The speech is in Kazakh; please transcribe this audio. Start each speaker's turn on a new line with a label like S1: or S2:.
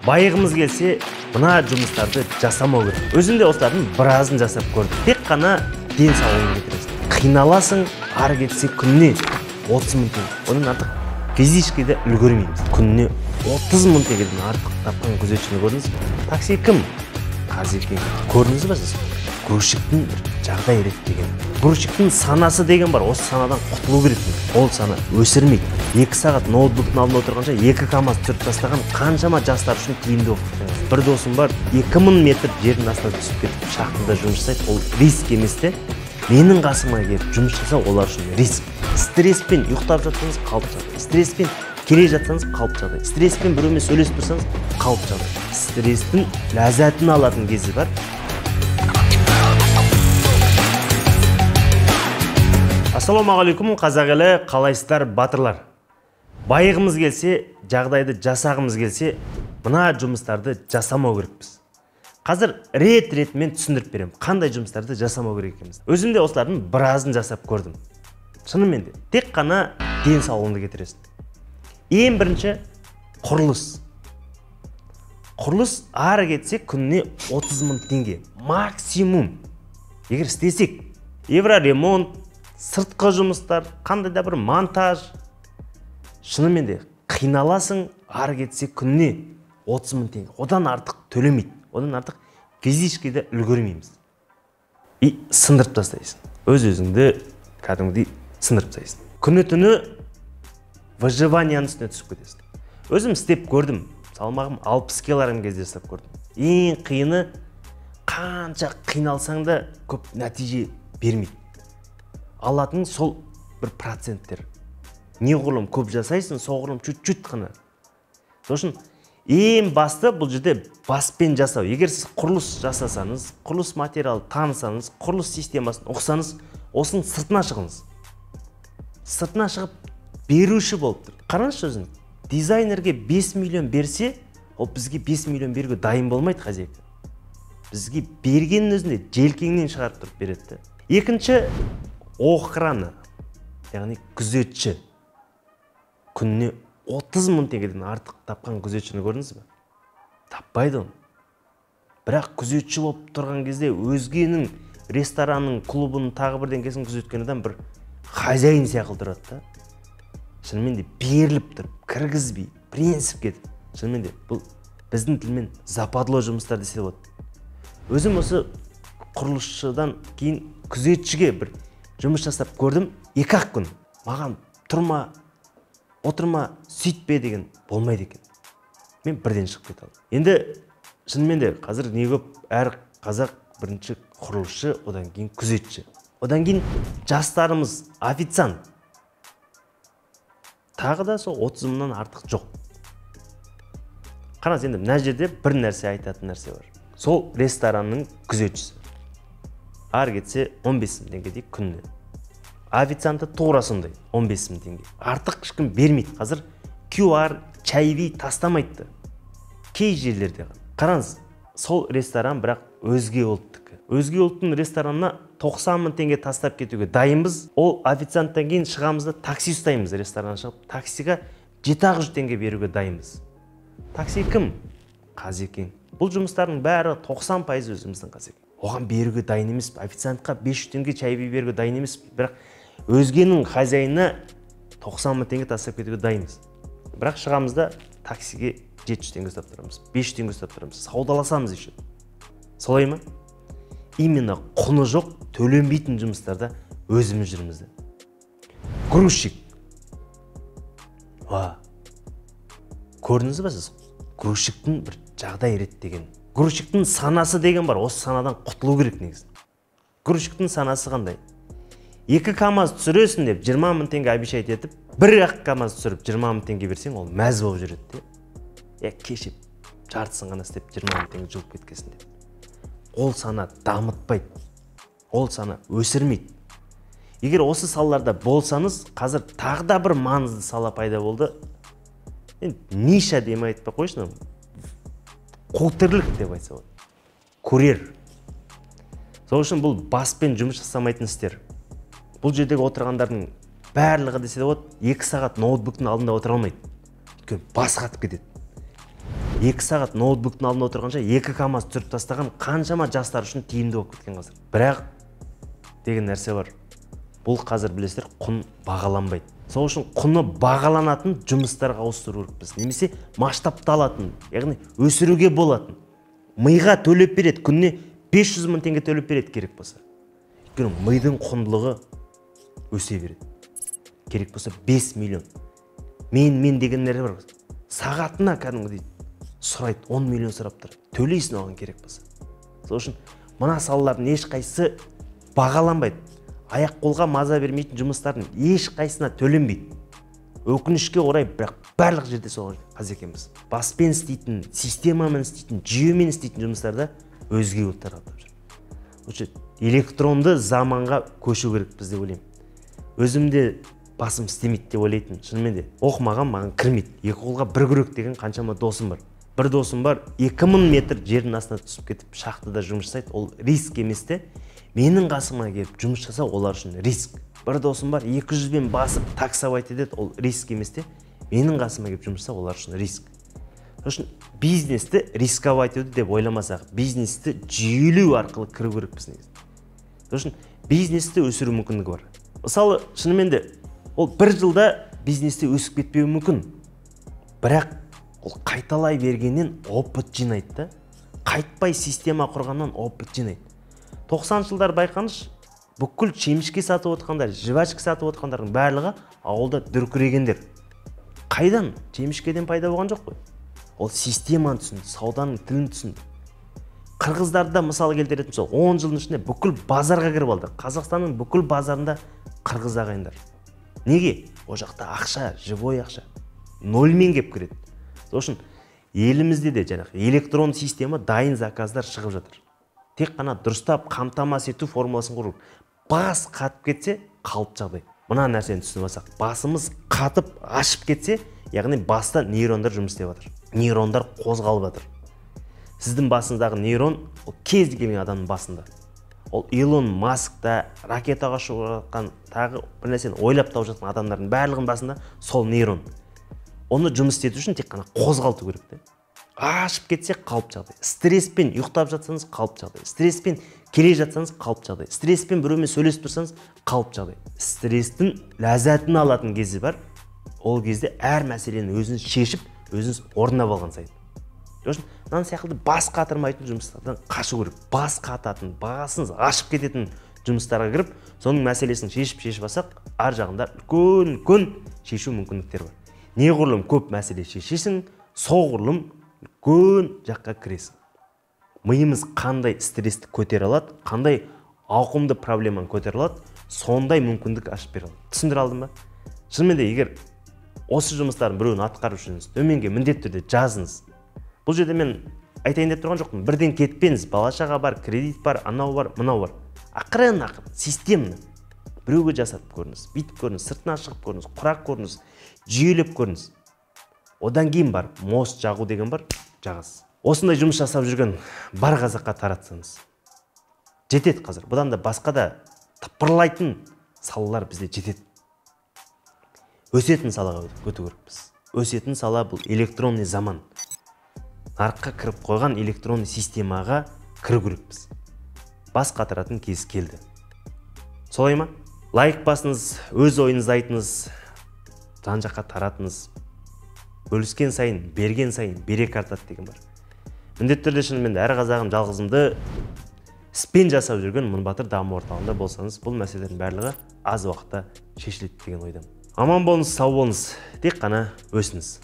S1: Байығымыз келсе, мына жұмыстарды жасамау керек. Өзінде осылардың біразын жасап көрдім. Тек қана денсаулығыңа кетіресің. Қиналасың, ары кетсе күніне 30 мың теңге. Одан артық физически де үлгермейміз. Күніне 30 мың теңгеден артық тапқан күзетшіні көрдіңіз бе? Такси кім? Қазеке. Көрдіңіз бе сіз? Грузчиктің жағдай реттеген. Грузчиктің санасы деген бар. Осы санадан құтылу керек. Ол сана өсірмейді. 2 сағат ноутбуктың алдында отырғанша 2 КАМАЗ түсіріп тастаған қаншама жастар үшін тиімді оқытты. Бір досым бар, 2000 метр жердің астына түсіп кетіп, шахтада жұмыс жасайды. Ол риск емес те. Менің қасыма келіп жұмыс жасау олар үшін риск. Стресспен ұйықтап жатсаңыз қалыпты жағдай. Стресспен келе жатсаңыз қалыпты жағдай. Стресспен біреумен сөйлесіп тұрсаңыз қалыпты жағдай. Стресстің ләззатын алатын кезі бар. Ассалаумағалейкум, қазақ елі, қалайсыздар, батырлар. Байығымыз келсе, жағдайды жасағымыз келсе, мына жұмыстарды жасамау керекпіз. Қазір рет-ретімен түсіндіріп беремін, қандай жұмыстарды жасамау керек екенбіз. Өзім де осылардың біразын жасап көрдім. Шынымен де, тек қана денсаулығыңды кетіресің. Ең бірінші құрылыс. Құрылыс ары кетсе күніне 30 мың теңге. Максимум. Егер істесек, евроремонт, сыртқы жұмыстар, қандай да бір монтаж. Шынымен де қиналасың, ары кетсе күніне 30 мың теңге. Одан артық төлемейді. Одан артық физически де үлгермейміз. И сындырып тастайсың. Өз-өзіңді кәдімгідей сындырып тастайсың. Күні-түні выживанияның үстіне түсіп кетесің. Өзім істеп көрдім. Салмағым 60 килограмм кезде істеп көрдім. Ең қиыны қанша қиналсаң да көп нәтиже бермейді. Алатын сол бір проценттер. Неғұрлым көп жасайсың, соғұрлым чуть-чуть қана. Сосын ең басты бұл жерде баспен жасау. Егер сіз құрылыс жасасаңыз, құрылыс материалы танысаңыз, құрылыс системасын оқысаңыз, осының сыртына шығыңыз. Сыртына шығып беруші болып тұр. Қараңызшы өзің, дизайнерге 5 миллион берсе, ол бізге 5 миллион беруге дайын болмайды қазекі. Бізге бергеннің өзінде желкеңнен шығарып тұрып береді. Екінші охрана, яғни күзетші. Күніне 30 мың теңгеден артық тапқан күзетшіні көрдіңіз бе? Таппайды оны. Бірақ күзетші болып тұрған кезде өзгенің ресторанның, клубының тағы бір деңгесін күзеткен адам бір хозяин сияқты тұрады да. Шынымен де беріліп тұрып, кіргізбей, принцип кетіп. Шынымен де бұл біздің тілмен западлы жұмыстар десе болады. Өзім осы құрылысшыдан кейін күзетшіге бір жұмыс жасап көрдім, 2-ақ күн. Маған тұрма, отырма, сөйтпе деген болмайды екен. Мен бірден шығып кете алдым. Енді шынымен де қазір не көп, әр қазақ бірінші құрылысшы, одан кейін күзетші. Одан кейін жастарымыз официант. Тағы да сол 30 мыңнан артық жоқ. Қараңыз, енді мына жерде бір нәрсе айтатын нәрсе бар. Сол ресторанның күзетшісі. Ары кетсе 15 мың теңгедей күніне. Официанты тура сондай 15 мың теңге. Артық ешкім бермейді. Қазір QR, чайви тастамайды. Кей жерлерде. Қараңыз, сол ресторан бірақ өзге ұлттікі. Өзге ұлттың ресторанына 90 мың теңге тастап кетуге дайынбыз. Ол официанттан кейін шығамыз да такси ұстаймыз. Рестораннан шығып, таксиға 700 теңге беруге дайынбыз. Такси кім? Қазекең. Бұл жұмыстардың бәрі 90% өзіміздің Қазекең. Оған беруге дайын емес, официантқа 500 теңге чайви беруге дайын емес, бірақ өзгенің хозяйына 90 мың теңге тастап кетуге дайынбыз. Бірақ шығамызда таксиге 700 теңге ұстап тұрамыз, 500 теңге ұстап тұрамыз, саудаласамыз еще. Солай ма? Именно құны жоқ, төленбейтін жұмыстарда өзіміз жүрміз. Грузчик. Көрдіңіз бе сіз? Грузчиктің бір жағдай реттеген. Грузчиктің санасы деген бар, осы санадан құтылу керек негізі. Грузчиктің санасы қандай? 2 КАМАЗ түсіресің деп 20 мың теңге обещать етіп, 1-ақ КАМАЗ түсіріп 20 мың теңге берсең, ол мәз болып жүреді. Кешіп, жартысын ғана істеп 20 мың теңге жылып кеткесін деп. Ол сана дамытпайды, ол сана өсірмейді. Егер осы салаларда болсаңыз, қазір тағы да бір маңызды сала пайда болды. Ниша демей айтпай қойшын, құлтырлық деп айтса болады. Курьер. Сол үшін бұл баспен жұмыс жасамайтын істер. Бұл жердегі отырғандардың барлығы десе де болады, 2 сағат ноутбуктың алдында отыра алмайды. Өйткені бас қатып кетеді. 2 сағат ноутбуктың алдында отырғанша 2 КамАЗ түсіріп тастаған қаншама жастар үшін тиімді болып кеткен қазір. Бірақ деген нәрсе бар. Бұл қазір білесіздер, құн бағаланбайды. Сол үшін құны бағаланатын жұмыстарға ауыстыру керекпіз. Немесе масштабталатын, яғни өсіруге болатын. Миға төлеп береді, күніне 500 мың теңге төлеп береді керек болса. Өйткені мидың құндылығы өсе береді. Керек болса 5 миллион. Мен дегендер бар. Сағатына кәдімгідей сұрайды, 10 миллион сұрап тұр. Төлейсің оған керек болса. Сол үшін мына салалардың ешқайсысы бағаланбайды. Аяқ қолға маза бермейтін жұмыстардың ешқайсына төленбейді. Өкінішке орай, бірақ барлық жерде соған қазекеміз. Баспен істейтін, системамен істейтін, жүйемен істейтін жұмыстарда өзге ұлттар атап жүр. Электронды заманға көшу керек біз деп ойлаймын. Өзімде басым істемейді деп ойлайтын, шынымен де оқымаған маған кірмейді. Екі қолға бір күрек деген қаншама досым бар. Бір досым бар, 2000 метр жердің астына түсіп кетіп, шахтада жұмыс жасайды. Ол риск емес те, менің қасыма келіп жұмыс жасау олар үшін риск. Бір досым бар, 200-бен басып таксовать етеді, ол риск емес те, менің қасыма келіп жұмыс жасау олар үшін риск. Сол үшін бизнесті рисковать етуді деп ойламасақ, бизнесті жүйелеу арқылы кіру керекпіз негізінде. Сол үшін бизнесті өсіру мүмкіндігі бар. Мысалы, шынымен де ол бір жылда бизнесте өсіп кетпеуі мүмкін. Бірақ ол қайталай бергеннен опыт жинайды. Қайтпай система құрғаннан опыт жинайды. 90 жылдар байқаныш, бүкіл шемішке сатып отқандар, жібачка сатып отқандардың барлығы ауылда дүркірегендер. Қайдан? Шемішкеден пайда болған жоқ қой. Ол системаны түсінді, сауданың тілін түсінді. Қырғыздарды мысалы келтіретін сол 10 жылдың ішінде бүкіл базарға кіріп алды. Қазақстанның бүкіл базарында қырғыз ағайындар. Неге? О жақта ақша, живой ақша. Нольмен кеп кіреді. Сол үшін елімізде де жаңағы электрон система дайын заказдар шығып жатыр. Тек қана дұрыстап қамтамасыз ету формуласын құру. Бас қатып кетсе, қалып жағдай. Мына нәрсені түсініп алсақ, басымыз қатып ашып кетсе, яғни баста нейрондар жұмыс істеп жатыр. Нейрондар қозғалып жатыр. Сіздің басыңыздағы нейрон ол кез келген адамның басында. Ол Илон Маск та, ракетаға ұшып жатқан, тағы бір нәрсені ойлап тауып жатқан адамдардың барлығының басында сол нейрон. Оны жұмыс істету үшін тек қана қозғалту керек те. Ашып кетсе қалып жағдай. Стресспен ұйықтап жатсаңыз қалып жағдай. Стресспен келе жатсаңыз қалып жағдай. Стресспен біреумен сөйлесіп тұрсаңыз қалып жағдай. Стресстің ләззатын алатын кезі бар. Ол кезде әр мәселені өзіңіз шешіп, өзіңіз орындап алған сайын. Мына сияқты бас қатырмайтын жұмыстардан қашу керек. Бас қататын, басыңыз ашып кететін жұмыстарға кіріп, соның мәселесін шешіп алсақ, ар жағында үлкен шешу мүмкіндіктер бар. Неғұрлым көп мәселе шешесің, соғұрлым үлкен жаққа кіресің. Миымыз қандай стрессті көтере алады, қандай ауқымды проблеманы көтере алады, сондай мүмкіндік ашып бере алады. Түсіндіре алдым ба? Шынымен де егер осы жұмыстардың біреуін атқарып жүрсеңіз, төменге міндетті түрде жазыңыз. Бұл жерде мен айтайын деп тұрған жоқпын. Бірден кетпеңіз. Бала-шаға бар, кредит бар, анау бар, мынау бар. Ақырын, системны біреуге жасап көріңіз, бүйтіп көріңіз, сыртына шығып көріңіз, құрақ көріңіз, жүйелеп көріңіз. Одан кейін бар, мост жағу деген бар, жағасыз. Осындай жұмыс жасап жүрген бар қазаққа таратсаңыз жетеді қазір. Бұдан да басқа да тыпырлайтын салалар бізде жетеді. Өсетін салаға өту керекпіз. Өсетін сала бұл электронный заман. Нарыққа кіріп қойған электронный системаға кіру керекпіз. Бас қатыратын кез келді. Солай ма? Лайк басыңыз, өз ойыңызды айтыңыз, жан-жаққа таратыңыз. Бөліскен сайын, берген сайын береке артады деген бар. Міндетті түрде шынымен де әр қазағым жалғызымды іспен жасап жүрген Мыңбатыр даму орталығында болсаңыз, бұл мәселелердің барлығы аз уақытта шешіледі деген ойдамын. Аман болыңыз, сау болыңыз, тек қана өсіңіз.